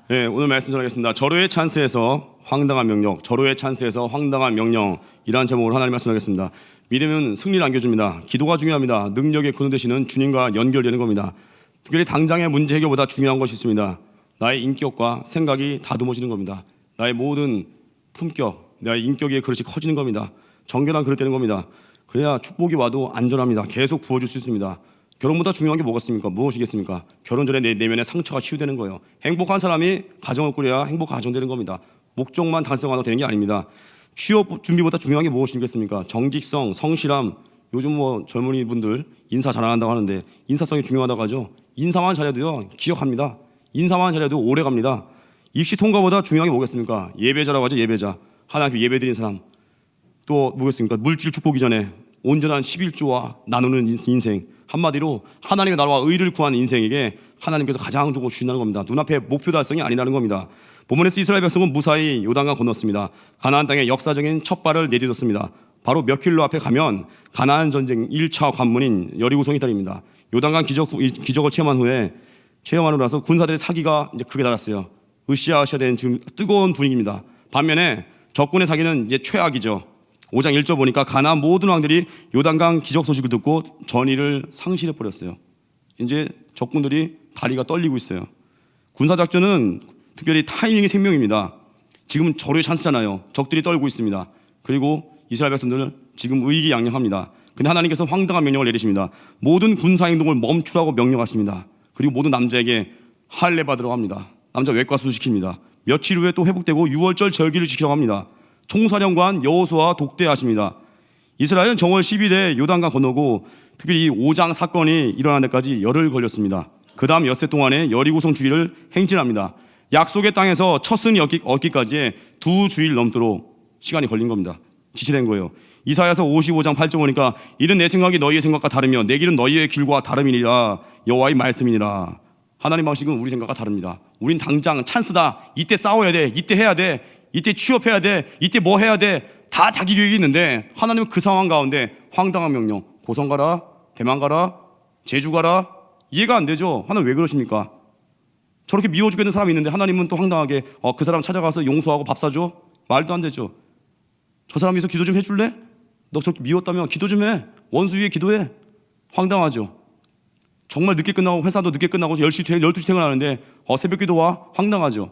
네, 오늘 말씀 전하겠습니다. 절호의 찬스에서 황당한 명령, 절호의 찬스에서 황당한 명령이라는 제목으로 하나님 말씀 전하겠습니다. 믿음은 승리를 안겨줍니다. 기도가 중요합니다. 능력의 근원 되시는 주님과 연결되는 겁니다. 특별히 당장의 문제 해결보다 중요한 것이 있습니다. 나의 인격과 생각이 다듬어지는 겁니다. 나의 모든 품격, 나의 인격의 그릇이 커지는 겁니다. 정결한 그릇 되는 겁니다. 그래야 축복이 와도 안전합니다. 계속 부어줄 수 있습니다. 결혼보다 중요한 게 뭐겠습니까? 무엇이겠습니까? 결혼 전에 내 내면의 상처가 치유되는 거예요. 행복한 사람이 가정을 꾸려야 행복한 가정되는 겁니다. 목적만 달성하면 되는 게 아닙니다. 취업 준비보다 중요한 게 무엇이겠습니까? 정직성, 성실함. 요즘 뭐 젊은이 분들 인사 잘한다고 하는데 인사성이 중요하다고 하죠. 인사만 잘해도요 기억합니다. 인사만 잘해도 오래 갑니다. 입시 통과보다 중요한 게 뭐겠습니까? 예배자라고 하죠. 예배자. 하나님께 예배드린 사람. 또 뭐겠습니까? 물질 축복이 전에 온전한 11조와 나누는 인생. 한마디로 하나님의 나라와 의를 구하는 인생에게 하나님께서 가장 좋은 걸 주신다는 겁니다. 눈앞에 목표 달성이 아니라는 겁니다. 본문에서 이스라엘 백성은 무사히 요단강 건넜습니다. 가나안 땅에 역사적인 첫 발을 내딛었습니다. 바로 몇 킬로 앞에 가면 가나안 전쟁 1차 관문인 여리고성이 기다립니다. 요단강 기적을 체험하고 나서 군사들의 사기가 이제 크게 달았어요. 으쌰으쌰 된 지금 뜨거운 분위기입니다. 반면에 적군의 사기는 이제 최악이죠. 5장 1절 보니까 가나안 모든 왕들이 요단강 기적 소식을 듣고 전의를 상실해 버렸어요. 이제 적군들이 다리가 떨리고 있어요. 군사작전은 특별히 타이밍이 생명입니다. 지금 절호의 찬스잖아요. 적들이 떨고 있습니다. 그리고 이스라엘 백성들은 지금 의기양양합니다. 근데 하나님께서 황당한 명령을 내리십니다. 모든 군사행동을 멈추라고 명령하십니다. 그리고 모든 남자에게 할례 받으라고 합니다. 남자 외과 수술시킵니다. 며칠 후에 또 회복되고 6월절 절기를 지키라고 합니다. 총사령관 여호수아 독대하십니다. 이스라엘은 정월 10일에 요단강 건너고 특별히 이 5장 사건이 일어난 데까지 열흘 걸렸습니다. 그 다음 엿새 동안에 여리고성 주위를 행진합니다. 약속의 땅에서 첫 승리 얻기까지 2주일 넘도록 시간이 걸린 겁니다. 지체된 거예요. 이사야서 55장 8절 보니까 이는 내 생각이 너희의 생각과 다르며 내 길은 너희의 길과 다름이니라 여호와의 말씀이니라. 하나님 방식은 우리 생각과 다릅니다. 우린 당장 찬스다. 이때 싸워야 돼. 이때 해야 돼. 이때 취업해야 돼. 이때 뭐 해야 돼. 다 자기 계획이 있는데 하나님은 그 상황 가운데 황당한 명령. 고성 가라. 대만 가라. 제주 가라. 이해가 안 되죠. 하나님 왜 그러십니까? 저렇게 미워 죽겠는 사람이 있는데 하나님은 또 황당하게 그 사람 찾아가서 용서하고 밥 사줘? 말도 안 되죠. 저 사람 위해서 기도 좀 해줄래? 너 저렇게 미웠다면 기도 좀 해. 원수 위에 기도해. 황당하죠. 정말 늦게 끝나고 회사도 늦게 끝나고 10시 12시 퇴근하는데 새벽 기도 와? 황당하죠.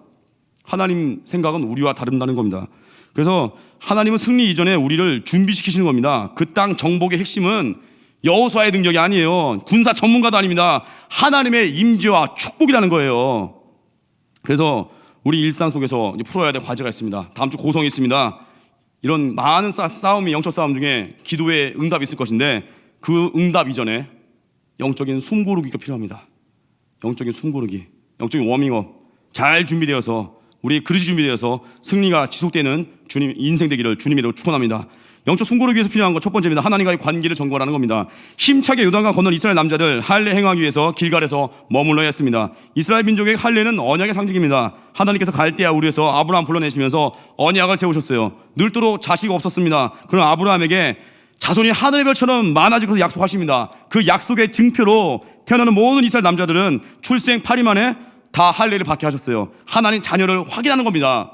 하나님 생각은 우리와 다른다는 겁니다. 그래서 하나님은 승리 이전에 우리를 준비시키시는 겁니다. 그 땅 정복의 핵심은 여호수아의 능력이 아니에요. 군사 전문가도 아닙니다. 하나님의 임재와 축복이라는 거예요. 그래서 우리 일상 속에서 이제 풀어야 될 과제가 있습니다. 다음 주 고성이 있습니다. 이런 많은 싸움이 영적 싸움 중에 기도의 응답이 있을 것인데 그 응답 이전에 영적인 숨고르기가 필요합니다. 영적인 숨고르기, 영적인 워밍업 잘 준비되어서 우리 그릇이 준비되어서 승리가 지속되는 주님 인생 되기를 주님으로 축원합니다. 영적 숨고르기 위해서 필요한 것 첫 번째입니다. 하나님과의 관계를 정결하는 겁니다. 힘차게 요단강 건넌 이스라엘 남자들 할례 행하기 위해서 길갈에서 머물러야 했습니다. 이스라엘 민족의 할례는 언약의 상징입니다. 하나님께서 갈대아 우르에서 아브라함 불러내시면서 언약을 세우셨어요. 늘도록 자식이 없었습니다. 그럼 아브라함에게 자손이 하늘의 별처럼 많아질 것을 약속하십니다. 그 약속의 증표로 태어나는 모든 이스라엘 남자들은 출생 8일 만에 다 할례를 받게 하셨어요. 하나님 자녀를 확인하는 겁니다.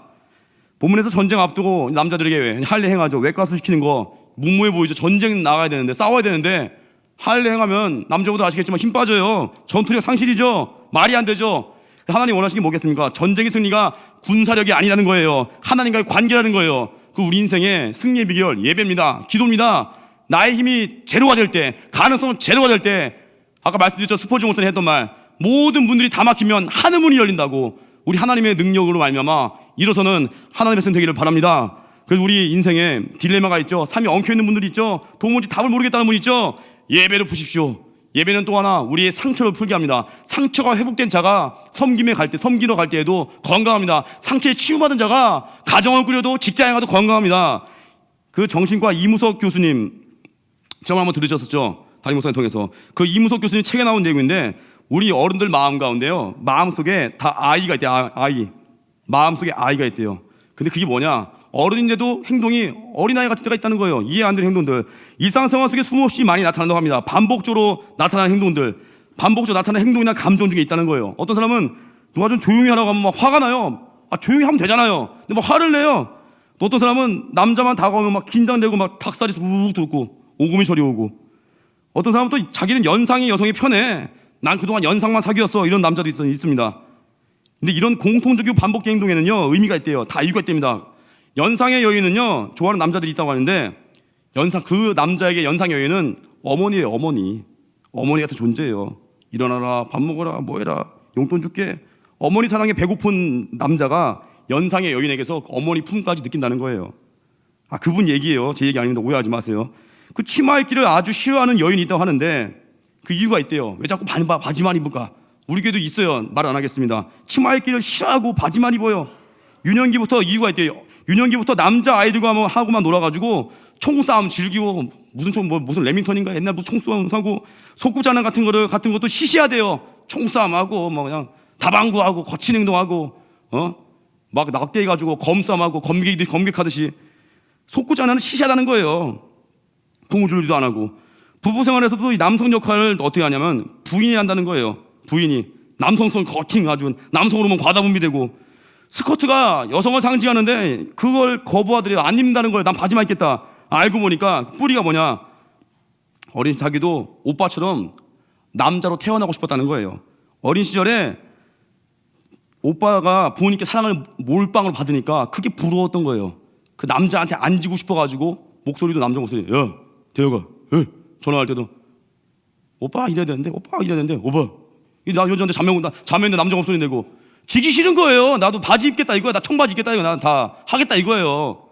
본문에서 전쟁 앞두고 남자들에게 할례 행하죠. 외과수 시키는 거 무모해 보이죠. 전쟁 나가야 되는데 싸워야 되는데 할례 행하면 남자보다 아시겠지만 힘 빠져요. 전투력 상실이죠. 말이 안 되죠. 하나님 원하시는 게 뭐겠습니까? 전쟁의 승리가 군사력이 아니라는 거예요. 하나님과의 관계라는 거예요. 그 우리 인생의 승리의 비결 예배입니다. 기도입니다. 나의 힘이 제로가 될 때, 가능성은 제로가 될 때, 아까 말씀드렸죠. 스포츠 목사님 했던 말, 모든 분들이 다 막히면 하늘 문이 열린다고. 우리 하나님의 능력으로 말미암아 일어서는 하나님의 백성 되기를 바랍니다. 그래서 우리 인생에 딜레마가 있죠. 삶이 엉켜있는 분들이 있죠. 도무지 답을 모르겠다는 분 있죠. 예배를 푸십시오. 예배는 또 하나 우리의 상처를 풀게 합니다. 상처가 회복된 자가 섬기러 갈 때에도 건강합니다. 상처에 치유받은 자가 가정을 꾸려도 직장에 가도 건강합니다. 그 정신과 이무석 교수님 정말 한번 들으셨었죠. 담임 목사님 통해서. 그 이무석 교수님 책에 나온 내용인데 우리 어른들 마음 가운데요. 마음속에 다 아이가 있대요. 아이. 마음속에 아이가 있대요. 근데 그게 뭐냐? 어른인데도 행동이 어린아이 같은 때가 있다는 거예요. 이해 안 되는 행동들. 일상생활 속에 숨없이 많이 나타난다고 합니다. 반복적으로 나타나는 행동들. 반복적으로 나타나는 행동이나 감정 중에 있다는 거예요. 어떤 사람은 누가 좀 조용히 하라고 하면 막 화가 나요. 조용히 하면 되잖아요. 근데 막 화를 내요. 또 어떤 사람은 남자만 다가오면 막 긴장되고 막 닭살이 쑥 돋고 오금이 저리 오고, 어떤 사람은 또 자기는 연상이 여성이 편해. 난 그동안 연상만 사귀었어. 이런 남자도 있습니다. 근데 이런 공통적이고 반복된 행동에는요, 의미가 있대요. 다 이유가 있답니다. 연상의 여인은요, 좋아하는 남자들이 있다고 하는데, 그 남자에게 연상의 여인은 어머니예요. 어머니 같은 존재예요. 일어나라, 밥 먹어라, 뭐 해라, 용돈 줄게. 어머니 사랑에 배고픈 남자가 연상의 여인에게서 어머니 품까지 느낀다는 거예요. 그분 얘기예요. 제 얘기 아닙니다. 오해하지 마세요. 그 치마 입기를 아주 싫어하는 여인이 있다고 하는데 그 이유가 있대요. 왜 자꾸 바지만 입을까? 우리 교회도 있어요. 말 안 하겠습니다. 치마 입기를 싫어하고 바지만 입어요. 유년기부터 이유가 있대요. 유년기부터 남자 아이들과 하고만 놀아가지고 총싸움 즐기고, 무슨 레밍턴인가 옛날 무슨 총싸움 사고, 속구자난 같은 것도 시시하대요. 총싸움하고 그냥 다방구하고 거친 행동하고 막 낙대해가지고 검싸움하고 검객하듯이 속구자난은 시시하다는 거예요. 고무줄도 안 하고. 부부 생활에서도 이 남성 역할을 어떻게 하냐면 부인이 한다는 거예요. 부인이 남성성 거친 아주 남성 호르몬 과다 분비되고, 스커트가 여성을 상징하는데 그걸 거부하더래요. 안 입는다는 거예요. 난 바지만 입겠다. 알고 보니까 뿌리가 뭐냐, 어린 자기도 오빠처럼 남자로 태어나고 싶었다는 거예요. 어린 시절에 오빠가 부모님께 사랑을 몰빵으로 받으니까 그게 부러웠던 거예요. 그 남자한테 안지고 싶어가지고 목소리도 남자 목소리, 야 대혁아, 전화할 때도 오빠 이래야 되는데, 오빠 나 여자한테 자매인데 남자 목소리 내고, 지기 싫은 거예요. 나도 바지 입겠다 이거야. 나 청바지 입겠다 이거. 난 다 하겠다 이거예요.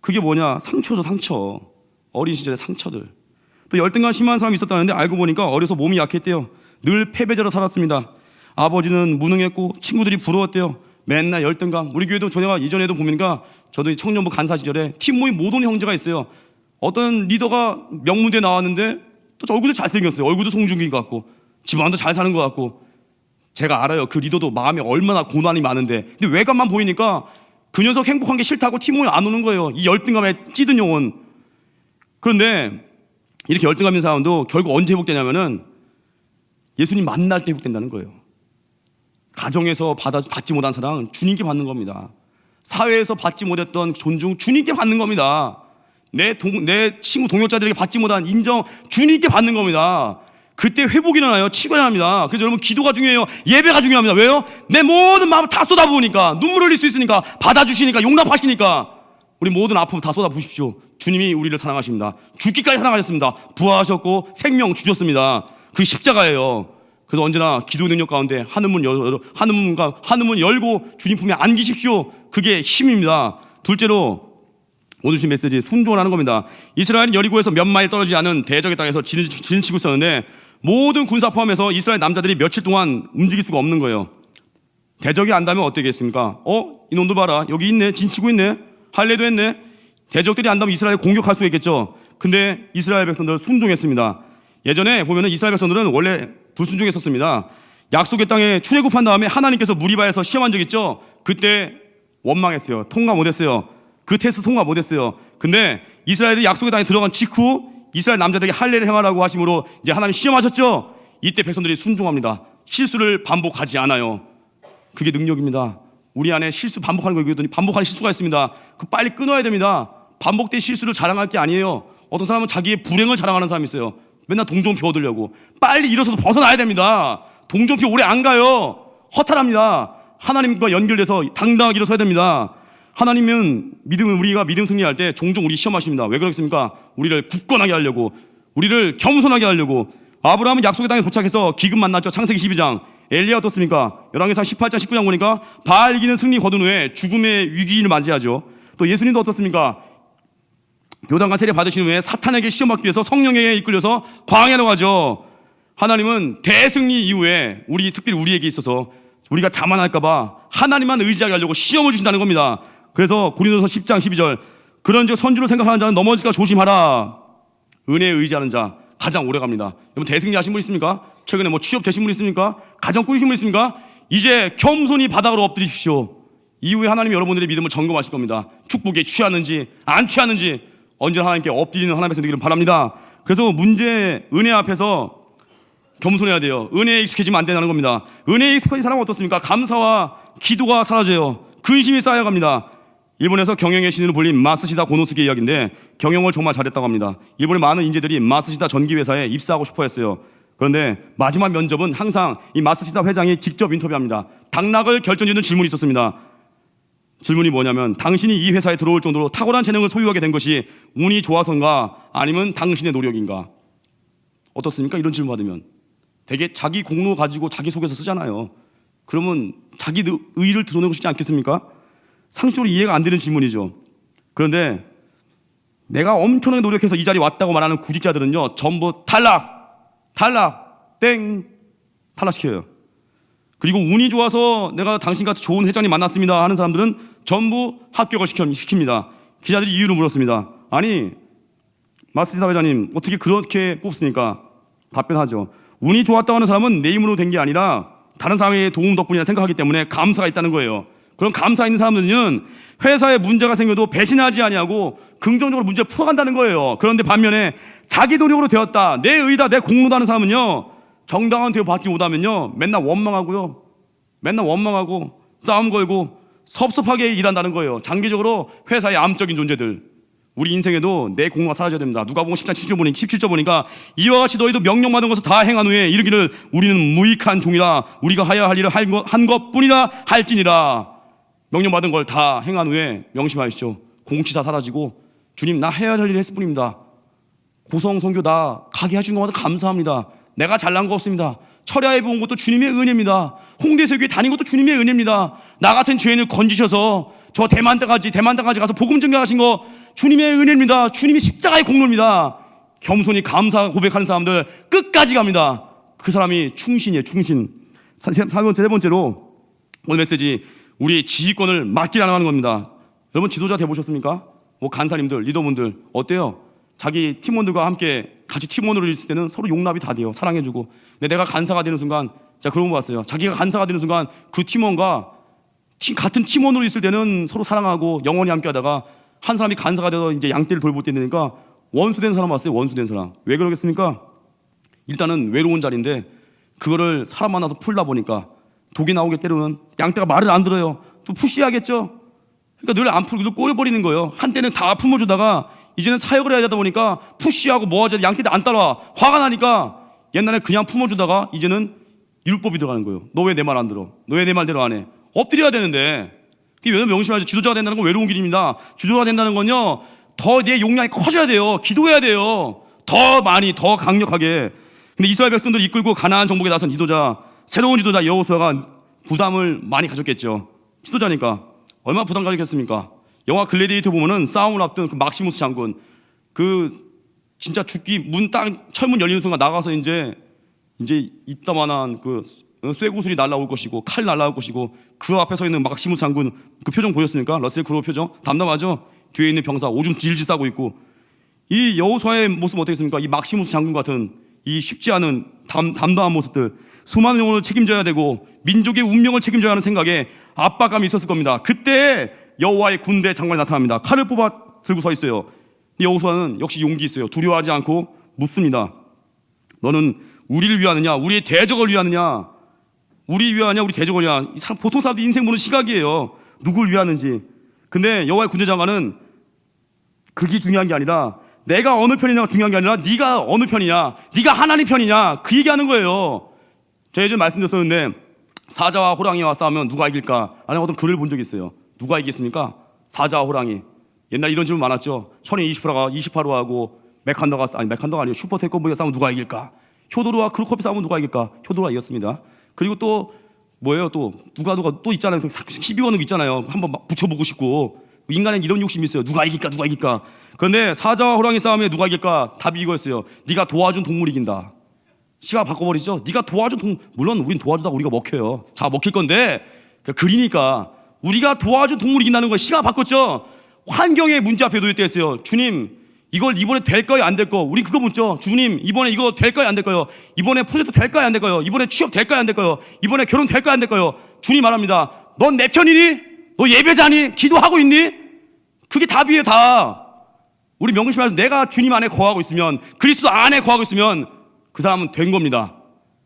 그게 뭐냐, 상처죠, 상처. 어린 시절의 상처들. 또 열등감 심한 사람이 있었다는데 알고 보니까 어려서 몸이 약했대요. 늘 패배자로 살았습니다. 아버지는 무능했고 친구들이 부러웠대요. 맨날 열등감. 우리 교회도 저희가 이전에도 보니까 저도 청년부 간사 시절에 팀 모임 못 오는 형제가 있어요. 어떤 리더가 명문대에 나왔는데 또 얼굴도 잘생겼어요. 얼굴도 송중기 같고 집안도 잘 사는 것 같고. 제가 알아요. 그 리더도 마음에 얼마나 고난이 많은데, 근데 외관만 보이니까 그 녀석 행복한 게 싫다고 팀 모임 안 오는 거예요. 이 열등감에 찌든 영혼. 그런데 이렇게 열등감 있는 사람도 결국 언제 회복되냐면은 예수님 만날 때 회복된다는 거예요. 가정에서 받지 못한 사랑은 주님께 받는 겁니다. 사회에서 받지 못했던 존중 주님께 받는 겁니다. 내 친구 동역자들에게 받지 못한 인정 주님께 받는 겁니다. 그때 회복이 일어나요. 치고 일어납니다. 그래서 여러분, 기도가 중요해요. 예배가 중요합니다. 왜요? 내 모든 마음을 다 쏟아부으니까, 눈물 흘릴 수 있으니까, 받아주시니까, 용납하시니까. 우리 모든 아픔 다 쏟아부으십시오. 주님이 우리를 사랑하십니다. 죽기까지 사랑하셨습니다. 부활하셨고 생명 주셨습니다. 그 십자가예요. 그래서 언제나 기도 능력 가운데 하늘 문 열고 주님 품에 안기십시오. 그게 힘입니다. 둘째로 오늘 주신 메시지, 순종을 하는 겁니다. 이스라엘은 여리고에서 몇 마일 떨어지지 않은 대적의 땅에서 진을 치고 있었는데 모든 군사 포함해서 이스라엘 남자들이 며칠 동안 움직일 수가 없는 거예요. 대적이 안다면 어떻겠습니까? 이놈들 봐라, 여기 있네, 진치고 있네, 할례도 했네. 대적들이 안다면 이스라엘 공격할 수 있겠죠. 근데 이스라엘 백성들 순종했습니다. 예전에 보면은 이스라엘 백성들은 원래 불순종했었습니다. 약속의 땅에 출애굽한 다음에 하나님께서 무리바에서 시험한 적 있죠. 그때 원망했어요. 통과 못했어요. 그 테스트 통과 못했어요. 근데 이스라엘이 약속의 땅에 들어간 직후 이스라엘 남자들에게 할례를 행하라고 하심으로 이제 하나님 시험하셨죠. 이때 백성들이 순종합니다. 실수를 반복하지 않아요. 그게 능력입니다. 우리 안에 실수 반복하는 거 얘기했더니 반복하는 실수가 있습니다. 그 빨리 끊어야 됩니다. 반복된 실수를 자랑할 게 아니에요. 어떤 사람은 자기의 불행을 자랑하는 사람이 있어요. 맨날 동정표 얻으려고. 빨리 일어서서 벗어나야 됩니다. 동정표 오래 안 가요. 허탈합니다. 하나님과 연결돼서 당당하게 일어서야 됩니다. 하나님은 우리가 믿음 승리할 때 종종 우리 시험하십니다. 왜 그러겠습니까? 우리를 굳건하게 하려고, 우리를 겸손하게 하려고. 아브라함은 약속의 땅에 도착해서 기근 만났죠. 창세기 12장. 엘리야 어떻습니까? 열왕기상 18장 19장 보니까 바알 이기는 승리 거둔 후에 죽음의 위기를 맞이하죠. 또 예수님도 어떻습니까? 요단강 세례 받으신 후에 사탄에게 시험받기 위해서 성령에 이끌려서 광야로 가죠. 하나님은 대승리 이후에 특별히 우리에게 있어서 우리가 자만할까봐 하나님만 의지하게 하려고 시험을 주신다는 겁니다. 그래서 고린도서 10장 12절, 그런즉 선주로 생각하는 자는 넘어질까 조심하라. 은혜에 의지하는 자 가장 오래 갑니다. 여러분, 대승리 하신 분 있습니까? 최근에 취업 되신 분 있습니까? 가정 꾸리신 분 있습니까? 이제 겸손히 바닥으로 엎드리십시오. 이후에 하나님이 여러분들의 믿음을 점검하실 겁니다. 축복에 취하는지 안 취하는지 언제나 하나님께 엎드리는 하나님의 백성 되기를 바랍니다. 그래서 은혜 앞에서 겸손해야 돼요. 은혜에 익숙해지면 안 된다는 겁니다. 은혜에 익숙해진 사람은 어떻습니까? 감사와 기도가 사라져요. 근심이 쌓여갑니다. 일본에서 경영의 신으로 불린 마쓰시다 고노스케 이야기인데 경영을 정말 잘했다고 합니다. 일본의 많은 인재들이 마쓰시다 전기회사에 입사하고 싶어 했어요. 그런데 마지막 면접은 항상 이 마쓰시다 회장이 직접 인터뷰합니다. 당락을 결정짓는 질문이 있었습니다. 질문이 뭐냐면 당신이 이 회사에 들어올 정도로 탁월한 재능을 소유하게 된 것이 운이 좋아서인가 아니면 당신의 노력인가? 어떻습니까? 이런 질문 받으면 되게 자기 공로 가지고 자기소개서 쓰잖아요. 그러면 자기 의의를 드러내고 싶지 않겠습니까? 상식적으로 이해가 안 되는 질문이죠. 그런데 내가 엄청나게 노력해서 이 자리에 왔다고 말하는 구직자들은요 전부 탈락, 땡, 탈락시켜요. 그리고 운이 좋아서 내가 당신같이 좋은 회장님 만났습니다 하는 사람들은 전부 합격을 시킵니다. 기자들이 이유를 물었습니다. 아니 마쓰시다 회장님 어떻게 그렇게 뽑습니까? 답변하죠. 운이 좋았다고 하는 사람은 내 힘으로 된 게 아니라 다른 사람의 도움 덕분이라 생각하기 때문에 감사가 있다는 거예요. 그럼 감사 있는 사람들은 회사에 문제가 생겨도 배신하지 아니하고 긍정적으로 문제를 풀어간다는 거예요. 그런데 반면에 자기 노력으로 되었다, 내 의다, 내 공로다 하는 사람은요 정당한 대우 받지 못하면요 맨날 원망하고 싸움 걸고 섭섭하게 일한다는 거예요. 장기적으로 회사의 암적인 존재들. 우리 인생에도 내 공로가 사라져야 됩니다. 누가복음 10장 17절 보니까 이와 같이 너희도 명령받은 것을 다 행한 후에 이르기를 우리는 무익한 종이라 우리가 하여야 할 일을 한 것뿐이라 할지니라. 명령받은 걸 다 행한 후에 명심하십시오. 공치사 사라지고 주님 나 해야 할 일 했을 뿐입니다. 고성 선교 나 가게 해준 것마다 감사합니다. 내가 잘난 거 없습니다. 철야에 본 것도 주님의 은혜입니다. 홍대 세교에 다닌 것도 주님의 은혜입니다. 나 같은 죄인을 건지셔서 저 대만당까지 가서 복음 전가하신 거 주님의 은혜입니다. 주님이 십자가의 공로입니다. 겸손히 감사 고백하는 사람들 끝까지 갑니다. 그 사람이 충신이에요. 충신. 세 번째로 오늘 메시지 우리의 지휘권을 맡기라는 하는 겁니다. 여러분 지도자 돼보셨습니까? 뭐 간사님들, 리더분들 어때요? 자기 팀원들과 함께 같이 팀원으로 있을 때는 서로 용납이 다 돼요. 사랑해주고. 근데 내가 간사가 되는 순간 제가 그런 거 봤어요. 자기가 간사가 되는 순간 그 팀원과 같은 팀원으로 있을 때는 서로 사랑하고 영원히 함께 하다가 한 사람이 간사가 돼서 이제 양떼를 돌볼 때 되니까 원수된 사람 봤어요. 원수된 사람. 왜 그러겠습니까? 일단은 외로운 자리인데 그거를 사람 만나서 풀다 보니까 독이 나오게 때로는 양떼가 말을 안 들어요. 또 푸시하겠죠. 그러니까 늘 안 풀고 꼬여버리는 거예요. 한때는 다 품어주다가 이제는 사역을 해야 되다 보니까 푸시하고 뭐하자 양떼들 안 따라와. 화가 나니까 옛날에 그냥 품어주다가 이제는 율법이 들어가는 거예요. 너 왜 내 말 안 들어? 너 왜 내 말대로 안 해? 엎드려야 되는데. 그게 왜 명심하죠? 지도자가 된다는 건 외로운 길입니다. 지도자가 된다는 건요 더 내 용량이 커져야 돼요. 기도해야 돼요. 더 많이 더 강력하게. 근데 이스라엘 백성들을 이끌고 가나안 정복에 나선 지도자, 새로운 지도자 여호수아가 부담을 많이 가졌겠죠. 지도자니까 얼마나 부담 가졌겠습니까? 영화 글래디에이터 보면은 싸움을 앞둔 그 막시무스 장군, 그 진짜 죽기 문 딱 철문 열리는 순간 나가서 이제 이따만한 그 쇠구슬이 날라올 것이고 칼 날라올 것이고 그 앞에 서 있는 막시무스 장군 그 표정 보셨습니까? 러셀 크로우 표정 담담하죠? 뒤에 있는 병사 오줌 질질 싸고 있고. 이 여호수아의 모습 어떻겠습니까? 이 막시무스 장군 같은 이 쉽지 않은 담담한 모습들, 수많은 영혼을 책임져야 되고 민족의 운명을 책임져야 하는 생각에 압박감이 있었을 겁니다. 그때 여호와의 군대 장관이 나타납니다. 칼을 뽑아 들고 서 있어요. 여호수아는 역시 용기 있어요. 두려워하지 않고 묻습니다. 너는 우리를 위하느냐? 우리의 대적을 위하느냐? 우리 위하냐? 우리 대적을 위하냐? 보통 사람들 인생 보는 시각이에요. 누굴 위하는지. 근데 여호와의 군대 장관은 그게 중요한 게 아니라 내가 어느 편이냐가 중요한 게 아니라 네가 어느 편이냐, 네가 하나님 편이냐 그 얘기하는 거예요. 제가 예전에 말씀드렸었는데 사자와 호랑이와 싸우면 누가 이길까? 아니 어떤 글을 본 적이 있어요. 누가 이겼습니까? 사자와 호랑이. 옛날 이런 질문 많았죠. 천이 28호가 28호하고 맥칸더가 아니고 슈퍼 태권브이가 싸우면 누가 이길까? 효도르와 크루코피 싸우면 누가 이길까? 효도르가 이겼습니다. 그리고 또 뭐예요? 또 누가 또 있잖아요. 시비 거는 거 있잖아요. 한번 막 붙여보고 싶고. 인간은 이런 욕심이 있어요. 누가 이길까? 그런데 사자와 호랑이 싸움에 누가 이길까? 답이 이거였어요. 네가 도와준 동물이 이긴다. 시각 바꿔버리죠. 네가 도와준 동물, 물론 우린 도와주다가 우리가 먹혀요. 자, 먹힐 건데 그리니까 우리가 도와준 동물이 이긴다는 걸 시각 바꿨죠. 환경의 문제 앞에 놓일 때였어요. 주님, 이걸 이번에 될까요? 안 될까요? 우리 그거 묻죠. 주님, 이번에 이거 될까요? 안 될까요? 이번에 프로젝트 될까요? 안 될까요? 이번에 취업 될까요? 안 될까요? 이번에 결혼 될까요? 안 될까요? 주님 말합니다. 넌 내 편이니? 너 예배자니? 기도하고 있니? 그게 답이에요, 다. 우리 명심해서 내가 주님 안에 거하고 있으면, 그리스도 안에 거하고 있으면 그 사람은 된 겁니다.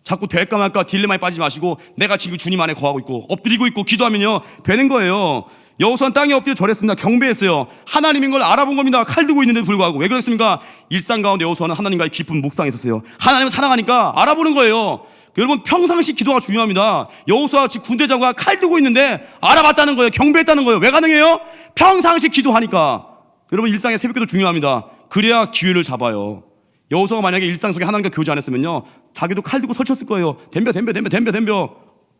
자꾸 될까 말까 딜레마에 빠지지 마시고 내가 지금 주님 안에 거하고 있고 엎드리고 있고 기도하면요 되는 거예요. 여호수아는 땅에 엎드려 절했습니다. 경배했어요. 하나님인 걸 알아본 겁니다. 칼 들고 있는데도 불구하고. 왜 그랬습니까? 일상 가운데 여호수아는 하나님과의 깊은 묵상이 있었어요. 하나님을 사랑하니까 알아보는 거예요. 여러분, 평상시 기도가 중요합니다. 여호수아 지금 군대 장관가 칼 들고 있는데 알아봤다는 거예요. 경배했다는 거예요. 왜 가능해요? 평상시 기도하니까. 여러분, 일상의 새벽기도 중요합니다. 그래야 기회를 잡아요. 여호수아가 만약에 일상 속에 하나님과 교제 안 했으면요 자기도 칼 들고 설쳤을 거예요. 덤벼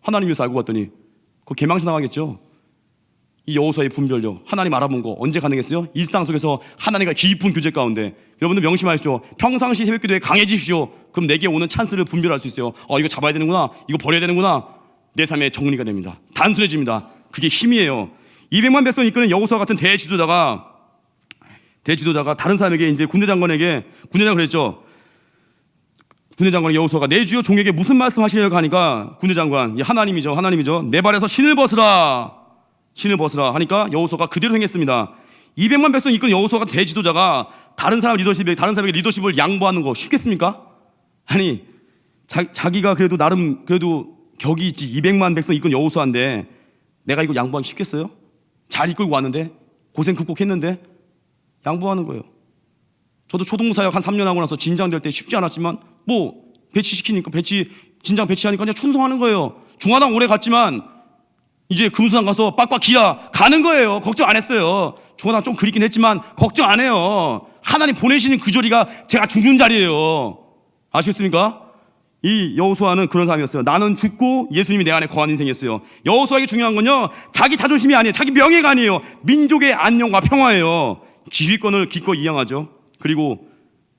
하나님 위해서 알고 봤더니 그거 개망신 당하겠죠. 이 여호수아의 분별력, 하나님 알아본 거 언제 가능했어요? 일상 속에서 하나님과 깊은 교제 가운데. 여러분들 명심하십시오. 평상시 새벽기도에 강해지십시오. 그럼 내게 오는 찬스를 분별할 수 있어요. 이거 잡아야 되는구나, 이거 버려야 되는구나. 내 삶의 정리가 됩니다. 단순해집니다. 그게 힘이에요. 200만 백성 이끄는 여호수아 같은 대지도자가 다른 사람에게, 이제 군대 장관 그랬죠. 군대 장관이 여호수아가 내 주여 종에게 무슨 말씀 하시려고 하니까 군대 장관, 하나님이죠. 내 발에서 신을 벗으라 하니까 여호수아가 그대로 행했습니다. 200만 백성 이끄는 여호수아 같은 대지도자가 다른 사람에게 리더십을 양보하는 거 쉽겠습니까? 아니, 자기가 그래도 나름 격이 있지. 200만 백성 이끄는 여호수아인데 내가 이거 양보하기 쉽겠어요? 잘 이끌고 왔는데, 고생 극복했는데 양보하는 거예요. 저도 초동사역 한 3년 하고 나서 진장될 때 쉽지 않았지만 진장 배치하니까 그냥 충성하는 거예요. 중화당 오래 갔지만 이제 금수당 가서 빡빡 기야 가는 거예요. 걱정 안 했어요. 중화당 좀 그립긴 했지만 걱정 안 해요. 하나님 보내시는 그 자리가 제가 죽는 자리예요. 아시겠습니까? 이 여호수아는 그런 사람이었어요. 나는 죽고 예수님이 내 안에 거한 인생이었어요. 여호수아에게 중요한 건요 자기 자존심이 아니에요. 자기 명예가 아니에요. 민족의 안녕과 평화예요. 지휘권을 기꺼이 이양하죠. 그리고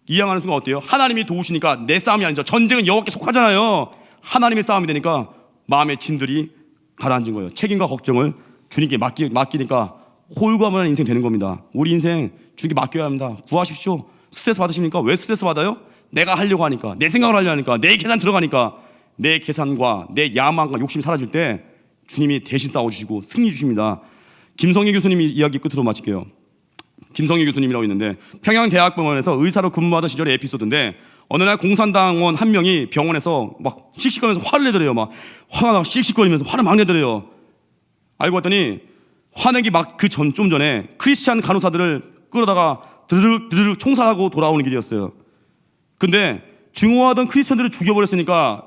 이양하는 순간 어때요? 하나님이 도우시니까 내 싸움이 아니죠. 전쟁은 여호와께 속하잖아요. 하나님의 싸움이 되니까 마음의 짐들이 가라앉은 거예요. 책임과 걱정을 주님께 맡기니까 홀가분한 인생 되는 겁니다. 우리 인생 주님께 맡겨야 합니다. 구하십시오. 스트레스 받으십니까? 왜 스트레스 받아요? 내가 하려고 하니까, 내 생각을 하려고 하니까, 내 계산 들어가니까. 내 계산과 내 야망과 욕심이 사라질 때 주님이 대신 싸워주시고 승리 주십니다. 김성희 교수님이 이야기 끝으로 마칠게요. 김성희 교수님이라고 있는데 평양대학병원에서 의사로 근무하던 시절의 에피소드인데, 어느 날 공산당원 한 명이 병원에서 막 씩씩거리면서 화를 내더래요. 막 화가 나 씩씩거리면서 화를 막 내더래요. 알고 봤더니 화내기 막 좀 전에 크리스찬 간호사들을 끌어다가 드르륵 총살하고 돌아오는 길이었어요. 근데 증오하던 크리스찬들을 죽여버렸으니까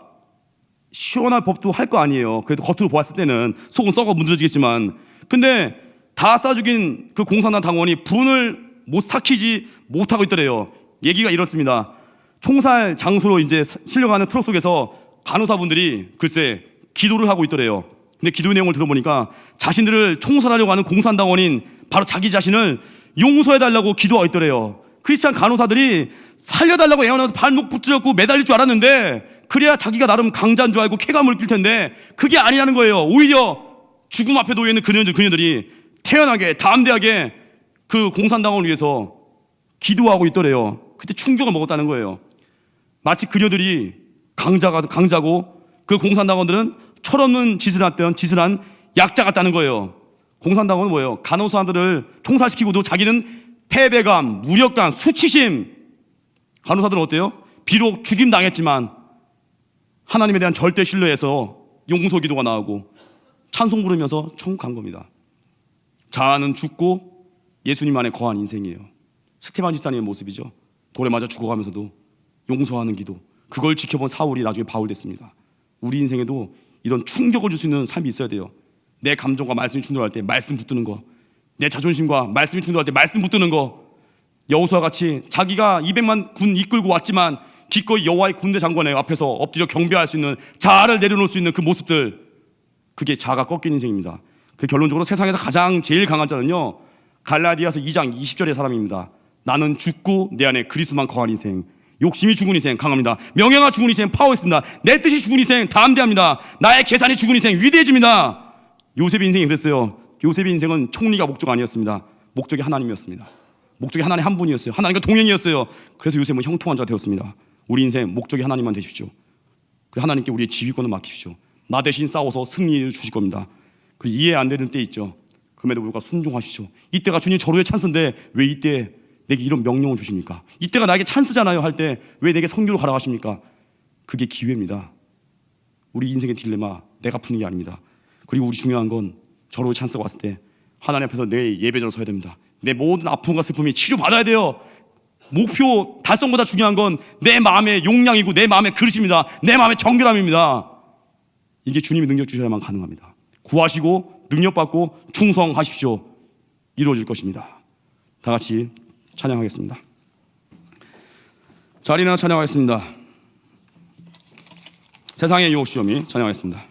시원할 법도 할 거 아니에요. 그래도 겉으로 보았을 때는 속은 썩어 문드러지겠지만, 근데 다 쏴 죽인 그 공산당 당원이 분을 못 삭히지 못하고 있더래요. 얘기가 이렇습니다. 총살 장소로 이제 실려가는 트럭 속에서 간호사분들이 글쎄 기도를 하고 있더래요. 근데 기도 내용을 들어보니까 자신들을 총살하려고 하는 공산당원인 바로 자기 자신을 용서해달라고 기도하고 있더래요. 크리스찬 간호사들이 살려달라고 애원해서 발목 붙들었고 매달릴 줄 알았는데, 그래야 자기가 나름 강자인 줄 알고 쾌감을 느낄 텐데 그게 아니라는 거예요. 오히려 죽음 앞에 놓여 있는 그녀들이 태연하게 담대하게 그 공산당원을 위해서 기도하고 있더래요. 그때 충격을 먹었다는 거예요. 마치 그녀들이 강자고 그 공산당원들은 철없는 짓을 한 약자 같다는 거예요. 공산당원은 뭐예요? 간호사들을 총살시키고도 자기는 패배감, 무력감, 수치심. 간호사들은 어때요? 비록 죽임 당했지만 하나님에 대한 절대 신뢰에서 용서 기도가 나오고 찬송 부르면서 천국 간 겁니다. 자아는 죽고 예수님 안에 거한 인생이에요. 스테반 집사님의 모습이죠. 돌에 맞아 죽어가면서도 용서하는 기도. 그걸 지켜본 사울이 나중에 바울 됐습니다. 우리 인생에도 이런 충격을 줄 수 있는 삶이 있어야 돼요. 내 감정과 말씀이 충돌할 때 말씀 붙드는 거, 내 자존심과 말씀이 충돌할 때 말씀 붙드는 거. 여호수아 같이 자기가 200만 군 이끌고 왔지만 기꺼이 여호와의 군대 장관의 앞에서 엎드려 경배할 수 있는, 자아를 내려놓을 수 있는 그 모습들, 그게 자아가 꺾인 인생입니다. 그 결론적으로 세상에서 제일 강한 자는요 갈라디아서 2장 20절의 사람입니다. 나는 죽고 내 안에 그리스도만 거한 인생. 욕심이 죽은 인생 강합니다. 명예가 죽은 인생 파워 있습니다. 내 뜻이 죽은 인생 담대합니다. 나의 계산이 죽은 인생 위대해집니다. 요셉의 인생이 그랬어요. 요셉의 인생은 총리가 목적 아니었습니다. 목적이 하나님이었습니다. 목적이 하나님 한 분이었어요. 하나님과 동행이었어요. 그래서 요셉은 형통한 자가 되었습니다. 우리 인생 목적이 하나님만 되십시오. 그 하나님께 우리의 지휘권을 맡기십시오. 나 대신 싸워서 승리를 주실 겁니다. 그 이해 안 되는 때 있죠. 그럼에도 불구하고 순종하시죠. 이때가 주님 절호의 찬스인데 왜 이때 내게 이런 명령을 주십니까? 이때가 나에게 찬스잖아요 할 때 왜 내게 선교를 가라 하십니까? 그게 기회입니다. 우리 인생의 딜레마 내가 푸는 게 아닙니다. 그리고 우리 중요한 건 절호의 찬스가 왔을 때 하나님 앞에서 내 예배자로 서야 됩니다. 내 모든 아픔과 슬픔이 치료받아야 돼요. 목표 달성보다 중요한 건 내 마음의 용량이고 내 마음의 그릇입니다. 내 마음의 정결함입니다. 이게 주님이 능력 주셔야만 가능합니다. 구하시고 능력받고 충성하십시오. 이루어질 것입니다. 다 같이 찬양하겠습니다. 자리나 찬양하겠습니다. 세상의 유혹 시험이 찬양하겠습니다.